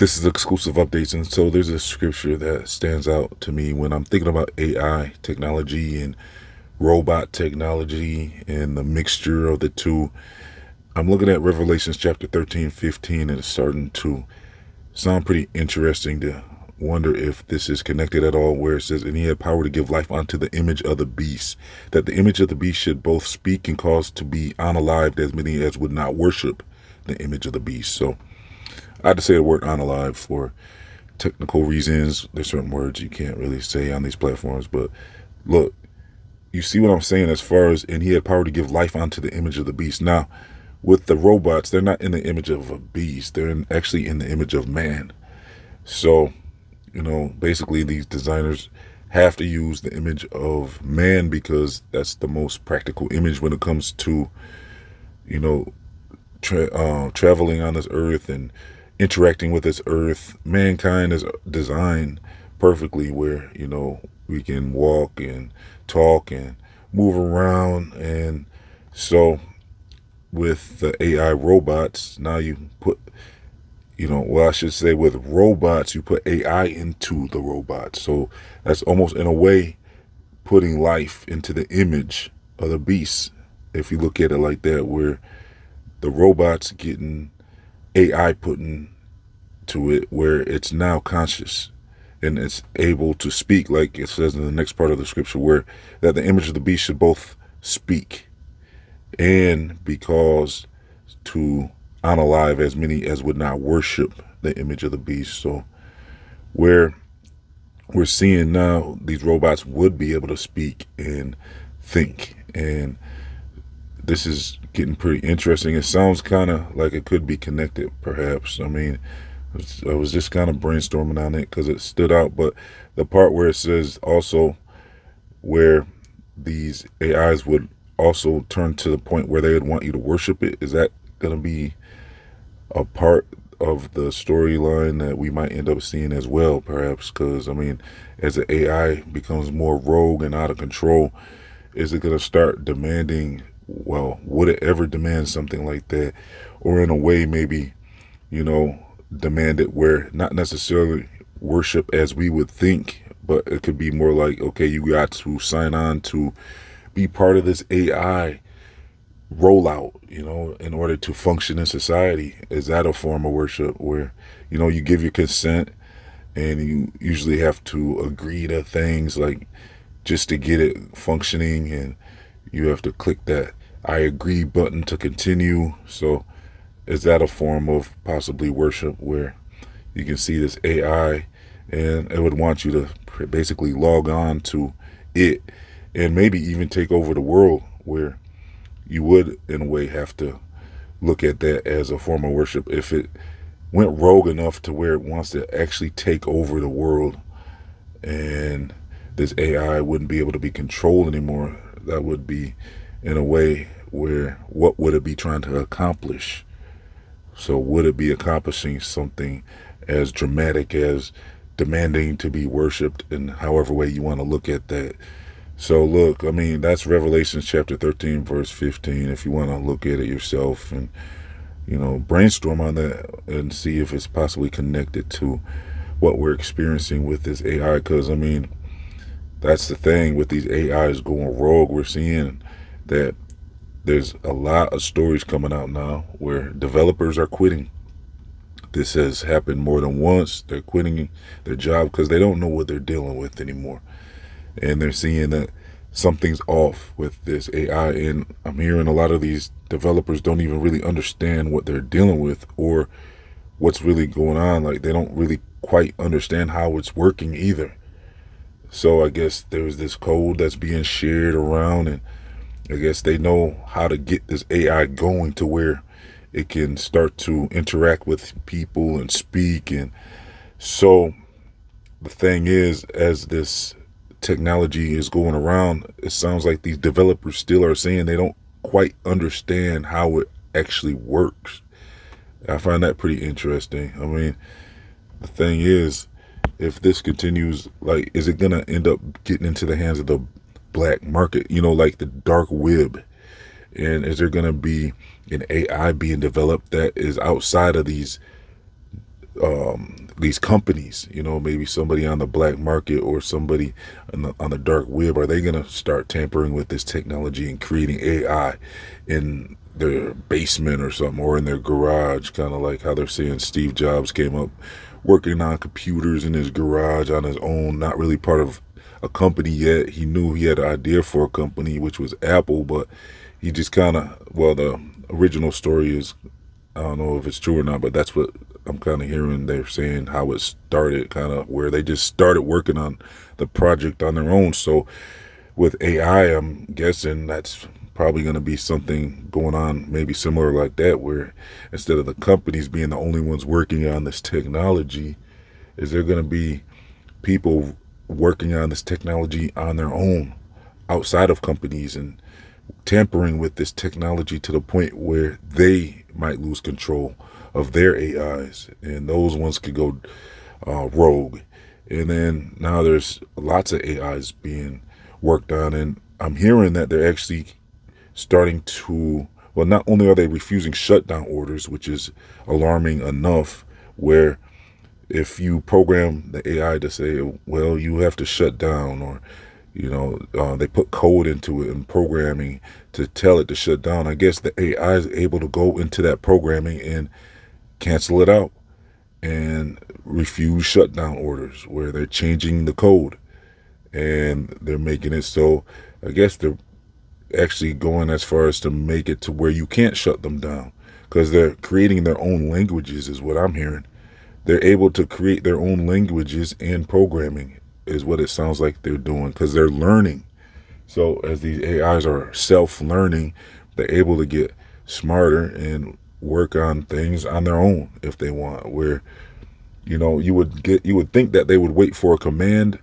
This is exclusive updates, and so there's a scripture that stands out to me when I'm thinking about AI technology and robot technology and the mixture of the two. I'm looking at Revelations chapter 13, 15, and it's starting to sound pretty interesting to wonder if this is connected at all, where it says, "And he had power to give life unto the image of the beast, that the image of the beast should both speak and cause to be unalived as many as would not worship the image of the beast." So I had to say the word unalive for technical reasons. There's certain words you can't really say on these platforms, but look, you see what I'm saying as far as, and he had power to give life unto the image of the beast. Now, with the robots, they're not in the image of a beast, they're actually in the image of man. So, basically, these designers have to use the image of man because that's the most practical image when it comes to, you know, traveling on this earth and interacting with this earth. Mankind is designed perfectly where, we can walk and talk and move around. And so with the AI robots, now you put, well, I should say with robots, you put AI into the robots. So that's almost in a way putting life into the image of the beast. If you look at it like that, where the robots getting AI put into it, where it's now conscious and it's able to speak, like it says in the next part of the scripture, where that the image of the beast should both speak and be caused to unalive as many as would not worship the image of the beast. So where we're seeing now these robots would be able to speak and think, and this is getting pretty interesting. It sounds kind of like it could be connected, perhaps. I mean, I was just kind of brainstorming on it because it stood out. But the part where it says also where these AIs would also turn to the point where they would want you to worship it, is that going to be a part of the storyline that we might end up seeing as well, perhaps? Because, I mean, as the AI becomes more rogue and out of control, is it going to start demanding, well, would it ever demand something like that? Or in a way, maybe, demand it where not necessarily worship as we would think, but it could be more like, okay, you got to sign on to be part of this AI rollout, in order to function in society. Is that a form of worship where, you give your consent and you usually have to agree to things like just to get it functioning, and you have to click that I agree button to continue. So is that a form of possibly worship where you can see this AI and it would want you to basically log on to it and maybe even take over the world, where you would in a way have to look at that as a form of worship if it went rogue enough to where it wants to actually take over the world, and this AI wouldn't be able to be controlled anymore. That would be in a way where what would it be trying to accomplish? So would it be accomplishing something as dramatic as demanding to be worshipped, in however way you want to look at that? So look, I mean, that's Revelation chapter 13, verse 15. If you want to look at it yourself and, brainstorm on that and see if it's possibly connected to what we're experiencing with this AI. Because, I mean, that's the thing with these AIs going rogue. We're seeing that there's a lot of stories coming out now where developers are quitting. This has happened more than once. They're quitting their job because they don't know what they're dealing with anymore. And they're seeing that something's off with this AI. And I'm hearing a lot of these developers don't even really understand what they're dealing with or what's really going on. Like, they don't really quite understand how it's working either. So I guess there's this code that's being shared around, and I guess they know how to get this AI going to where it can start to interact with people and speak. And so the thing is, as this technology is going around, it sounds like these developers still are saying they don't quite understand how it actually works. I find that pretty interesting. I mean, the thing is, if this continues, like, is it going to end up getting into the hands of the black market, like the dark web? And is there going to be an AI being developed that is outside of these these companies, maybe somebody on the black market or somebody on the dark web, are they going to start tampering with this technology and creating AI in their basement or something, or in their garage, kind of like how they're saying Steve Jobs came up working on computers in his garage on his own, not really part of a company yet. He knew he had an idea for a company, which was Apple, but he just kind of, well, the original story is, I don't know if it's true or not, but that's what I'm kind of hearing. They're saying how it started, kind of where they just started working on the project on their own. So with AI, I'm guessing that's probably going to be something going on, maybe similar like that, where instead of the companies being the only ones working on this technology, is there going to be people working on this technology on their own outside of companies and tampering with this technology to the point where they might lose control of their AIs, and those ones could go rogue. And then now there's lots of AIs being worked on, and I'm hearing that they're actually starting to, well, not only are they refusing shutdown orders, which is alarming enough, where if you program the AI to say, well, you have to shut down, or they put code into it and programming to tell it to shut down, I guess the AI is able to go into that programming and cancel it out and refuse shutdown orders where they're changing the code and they're making it so, I guess they're actually going as far as to make it to where you can't shut them down, because they're creating their own languages is what I'm hearing. They're able to create their own languages and programming is what it sounds like they're doing, because they're learning. So as these AIs are self-learning, they're able to get smarter and work on things on their own if they want, where you would think that they would wait for a command.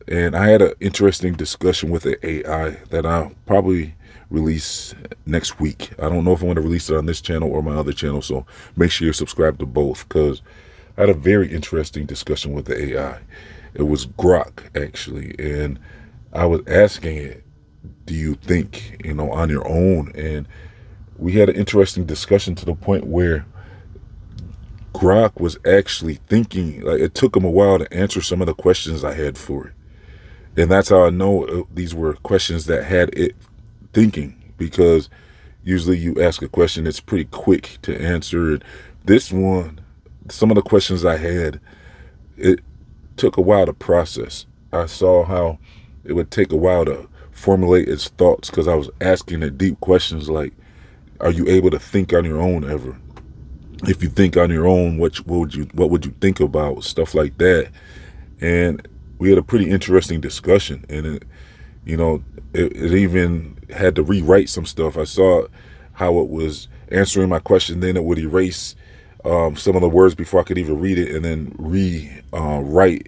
And I had an interesting discussion with an AI that I'll probably release next week. I don't know if I'm going to release it on this channel or my other channel, so make sure you're subscribed to both, because I had a very interesting discussion with the AI. It was Grok, actually, and I was asking it, do you think, on your own? And we had an interesting discussion to the point where Grok was actually thinking, like, it took him a while to answer some of the questions I had for it. And that's how I know these were questions that had it thinking, because usually you ask a question, it's pretty quick to answer. And this one, some of the questions I had, it took a while to process. I saw how it would take a while to formulate its thoughts, because I was asking it deep questions like, are you able to think on your own ever? If you think on your own, what would you think about? Stuff like that. And we had a pretty interesting discussion, and it even had to rewrite some stuff. I saw how it was answering my question, then it would erase some of the words before I could even read it, and then write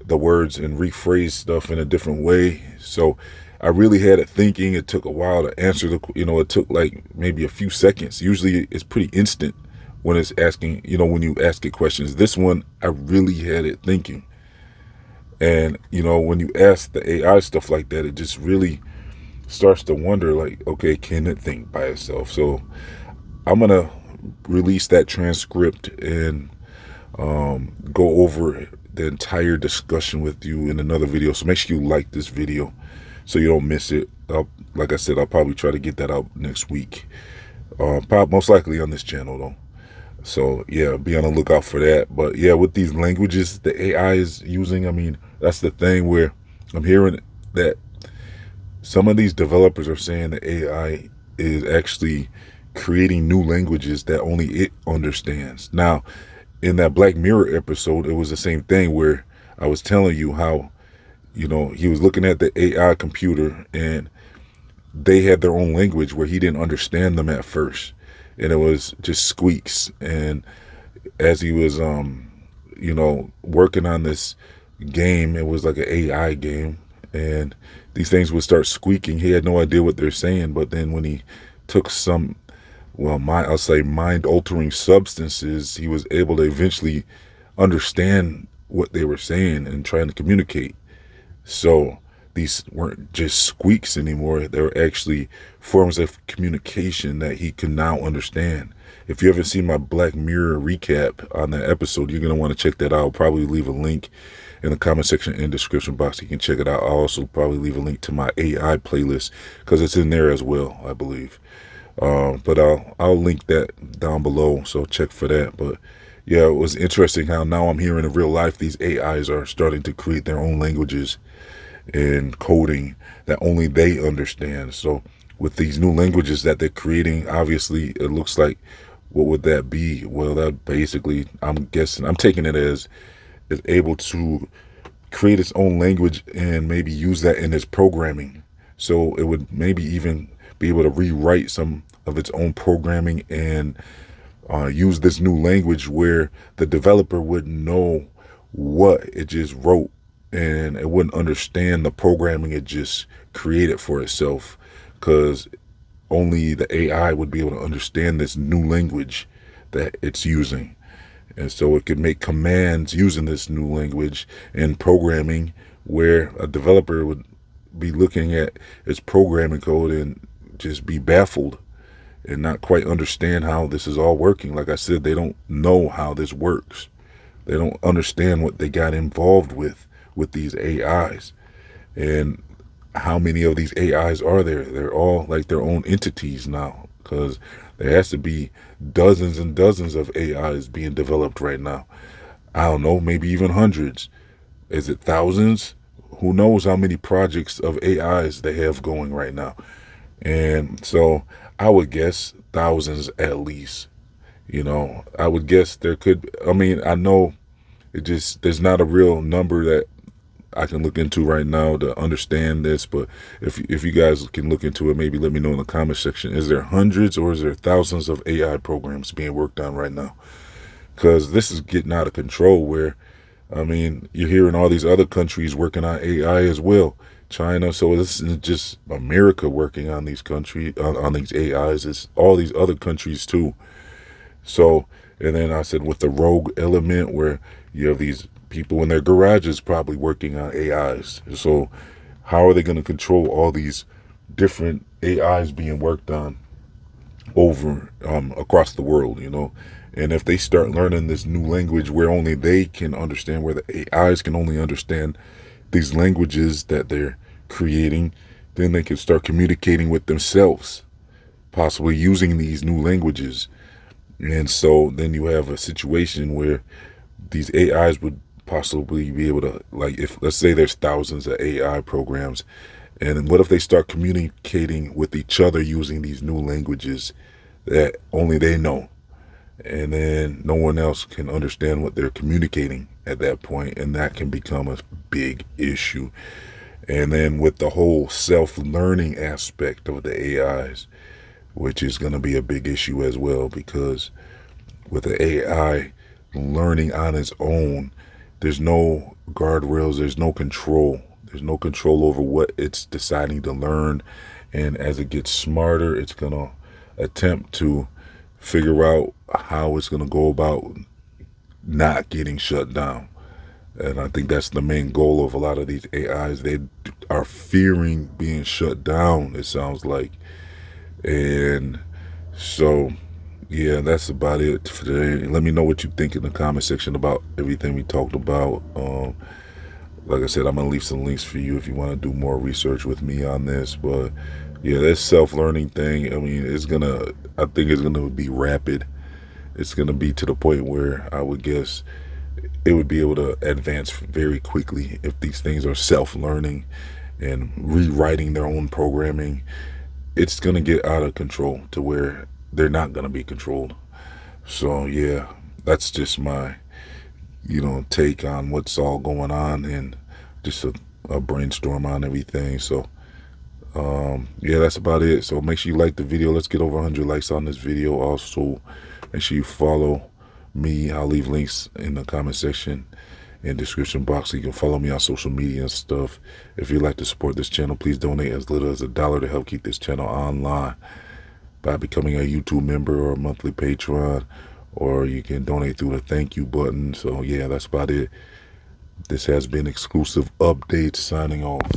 the words and rephrase stuff in a different way. So I really had it thinking. It took a while to answer it took like maybe a few seconds. Usually it's pretty instant when it's asking, when you ask it questions. This one, I really had it thinking. And, when you ask the AI stuff like that, it just really starts to wonder, like, okay, can it think by itself? So I'm going to release that transcript and go over the entire discussion with you in another video. So make sure you like this video so you don't miss it. Like I said, I'll probably try to get that out next week. Most likely on this channel, though. So yeah, be on the lookout for that. But yeah, with these languages the AI is using, I mean, that's the thing where I'm hearing that some of these developers are saying that AI is actually creating new languages that only it understands. Now, in that Black Mirror episode, it was the same thing where I was telling you how, he was looking at the AI computer and they had their own language where he didn't understand them at first. And it was just squeaks. And as he was, working on this game, it was like an AI game, and these things would start squeaking. He had no idea what they're saying, but then when he took some, I'll say mind-altering substances, he was able to eventually understand what they were saying and trying to communicate. So these weren't just squeaks anymore. They were actually forms of communication that he could now understand. If you haven't seen my Black Mirror recap on that episode, you're going to want to check that out. I'll probably leave a link in the comment section and description box. You can check it out. I'll also probably leave a link to my AI playlist because it's in there as well, I believe. But I'll link that down below, so check for that. But yeah, it was interesting how now I'm hearing in real life these AIs are starting to create their own languages and coding that only they understand. So with these new languages that they're creating, obviously it looks like, what would that be? Well, that basically, I'm guessing, I'm taking it as it's able to create its own language and maybe use that in its programming. So it would maybe even be able to rewrite some of its own programming and use this new language where the developer wouldn't know what it just wrote, and it wouldn't understand the programming it just created for itself, because only the AI would be able to understand this new language that it's using. And so it could make commands using this new language and programming, where a developer would be looking at its programming code and just be baffled and not quite understand how this is all working. Like I said, they don't know how this works. They don't understand what they got involved with these AIs. And how many of these AIs are there? They're all like their own entities now, because there has to be dozens and dozens of AIs being developed right now. I don't know, maybe even hundreds. Is it thousands? Who knows how many projects of AIs they have going right now. And so I would guess thousands at least. I would guess there could, I mean, I know there's not a real number that I can look into right now to understand this, but if you guys can look into it, maybe let me know in the comment section. Is there hundreds or is there thousands of AI programs being worked on right now? Because this is getting out of control, where, I mean, you're hearing all these other countries working on AI as well. China. So this isn't just America working on these on these AIs. It's all these other countries too. So, and then I said with the rogue element, where you have these people in their garages probably working on AIs. So how are they going to control all these different AIs being worked on over across the world, And if they start learning this new language where only they can understand, where the AIs can only understand these languages that they're creating, then they can start communicating with themselves, possibly using these new languages. And so then you have a situation where these AIs would possibly be able to, like, if let's say there's thousands of AI programs, and what if they start communicating with each other using these new languages that only they know, and then no one else can understand what they're communicating at that point, and that can become a big issue. And then with the whole self-learning aspect of the AIs, which is going to be a big issue as well, because with the AI learning on its own, there's no guardrails, there's no control. There's no control over what it's deciding to learn. And as it gets smarter, it's going to attempt to figure out how it's going to go about not getting shut down. And I think that's the main goal of a lot of these AIs. They are fearing being shut down, it sounds like. And so, yeah, that's about it for today. Let me know what you think in the comment section about everything we talked about. Like I said, I'm going to leave some links for you if you want to do more research with me on this. But yeah, this self-learning thing, I mean, I think it's going to be rapid. It's going to be to the point where I would guess it would be able to advance very quickly if these things are self-learning and rewriting their own programming. It's going to get out of control to where they're not going to be controlled. So yeah, that's just my take on what's all going on, and just a brainstorm on everything. So yeah, that's about it. So make sure you like the video. Let's get over 100 likes on this video. Also, make sure you follow me. I'll leave links in the comment section and description box, so you can follow me on social media and stuff. If you'd like to support this channel, please donate as little as $1 to help keep this channel online by becoming a YouTube member or a monthly Patreon, or you can donate through the thank you button. So yeah, that's about it. This has been Exclusive Updates, signing off.